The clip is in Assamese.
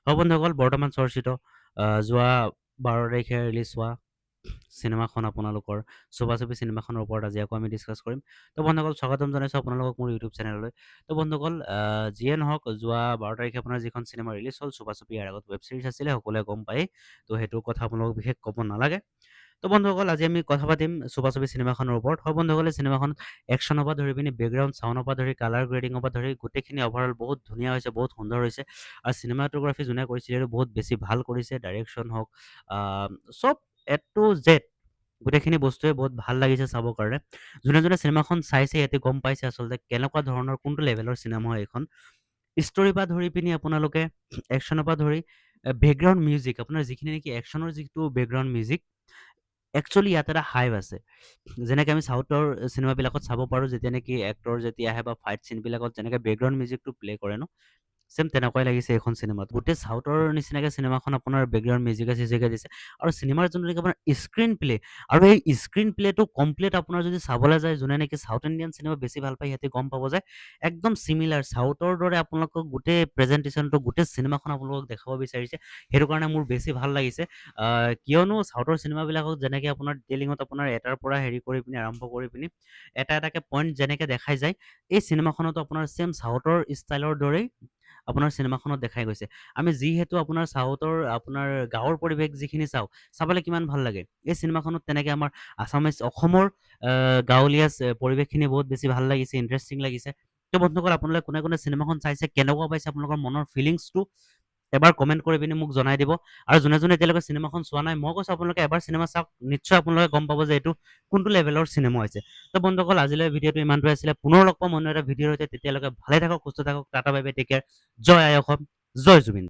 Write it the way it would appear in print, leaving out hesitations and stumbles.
বন্ধুসকল বৰ্তমান চৰ্চিত যোৱা ১২ তাৰিখে ৰিলিজ হোৱা চিনেমাখন আপোনালোকৰ চুপা-চুপি চিনেমাখনৰ ওপৰত আজি আকৌ আমি ডিছকাছ কৰিম। তো বন্ধুসকল স্বাগতম জনাইছোঁ আপোনালোকক মোৰ ইউটিউব চেনেললৈ। তো বন্ধুসকল যিয়ে নহওক যোৱা ১২ তাৰিখে আপোনাৰ যিখন চিনেমা ৰিলিজ হ'ল চুপা-চুপি ইয়াৰ আগত ৱেব ছিৰিজ আছিলে সকলোৱে গম পায়েই। তো সেইটোৰ কথা আপোনালোকক বিশেষ ক'ব নালাগে। তো বন্ধুসকল আজি আমি কথা পাতিম চুপা-চুপি চিনেমাখনৰ ওপৰত। বন্ধুসকল এই চিনেমাখনত একশ্যনৰ পৰা ধৰি পিনি বেকগ্ৰাউণ্ড চাউণ্ডৰ পৰা ধৰি কালাৰ গ্ৰেডিঙৰ পৰা ধৰি গোটেইখিনি অভাৰঅল বহুত ধুনীয়া হৈছে, বহুত সুন্দৰ হৈছে। আৰু চিনেমাটোগ্ৰাফী যোনে কৰিছিলে সেইটো বহুত বেছি ভাল কৰিছে। ডাইৰেকশ্যন হওক আ চব এ টু জেড গোটেইখিনি বস্তুৱে বহুত ভাল লাগিছে চাবৰ কাৰণে। যোনে চিনেমাখন চাইছে সিহঁতে গম পাইছে আচলতে কেনেকুৱা ধৰণৰ কোনটো লেভেলৰ চিনেমা হয় এইখন। ষ্টৰীৰ পৰা ধৰি পিনি আপোনালোকে একশ্যনৰ পৰা ধৰি বেকগ্ৰাউণ্ড মিউজিক আপোনাৰ যিখিনি নেকি একশ্যনৰ যিটো বেকগ্ৰাউণ্ড মিউজিক একচুৱেলি ইয়াত এটা হাইব আছে। যেনেকে আমি চাউথৰ চিনেমাবিলাকত চাব পাৰোঁ যেতিয়া নেকি এক্টৰ যেতিয়া আহে বা ফাইট চিনবিলাকত যেনেকে বেকগ্ৰাউণ্ড মিউজিকটো প্লে কৰে ন, ছেম তেনেকুৱাই লাগিছে এইখন চিনেমাত। গোটেই চাউথৰ নিচিনাকে চিনেমাখন আপোনাৰ বেকগ্ৰাউণ্ড মিউজিকে-চিউজিকে দিছে আৰু চিনেমাৰ যোনটো নেকি আপোনাৰ স্ক্ৰীন প্লে আৰু এই স্ক্ৰীন প্লেটো কমপ্লিট আপোনাৰ যদি চাবলৈ যায় যোনে নেকি চাউথ ইণ্ডিয়ান চিনেমা বেছি ভাল পায় সিহঁতে গম পাব যে একদম চিমিলাৰ চাউথৰ দৰে আপোনালোকক গোটেই প্ৰেজেণ্টেশ্যনটো গোটেই চিনেমাখন আপোনালোকক দেখাব বিচাৰিছে। সেইটো কাৰণে মোৰ বেছি ভাল লাগিছে। কিয়নো চাউথৰ চিনেমাবিলাকক যেনেকে আপোনাৰ ডিটেইলিঙত আপোনাৰ এটাৰ পৰা হেৰি কৰি পিনি আৰম্ভ কৰি পিনি এটা এটাকে পইণ্ট যেনেকে দেখাই যায়, এই চিনেমাখনতো আপোনাৰ ছেম চাউথৰ ষ্টাইলৰ দৰেই আপোনাৰ চিনেমাখনত দেখাই গৈছে। আমি যিহেতু আপোনাৰ চাউথৰ আপোনাৰ গাঁৱৰ পৰিৱেশ যিখিনি চাবলৈ কিমান ভাল লাগে। এই চিনেমাখনত তেনেকে আমাৰ অসমৰ গাঁৱলীয়া পৰিৱেশখিনি বহুত বেছি ভাল লাগিছে, ইণ্টাৰেষ্টিং লাগিছে। তো বন্ধুসকল আপোনালোকে কোনে চিনেমাখন চাইছে, কেনেকুৱা পাইছে আপোনালোকৰ মনৰ ফিলিংছটো এবাৰ কমেণ্ট কৰি পিনি মোক জনাই দিব। আৰু যোনে এতিয়ালৈকে চিনেমাখন চোৱা নাই, মই কৈছোঁ আপোনালোকে এবাৰ চিনেমা চাওক, নিশ্চয় আপোনালোকে গম পাব যে এইটো কোনটো লেভেলৰ চিনেমা হৈছে। তো বন্ধুসকল আজিলৈ ভিডিঅ'টো ইমানটোৱে আছিলে। পুনৰ লগ পাম অন্য এটা ভিডিঅ'ৰ সৈতে। তেতিয়ালৈকে ভালে থাকক, সুস্থ থাকক। Tata bye bye, take care. জয় আই অসম, জয় জুবিন।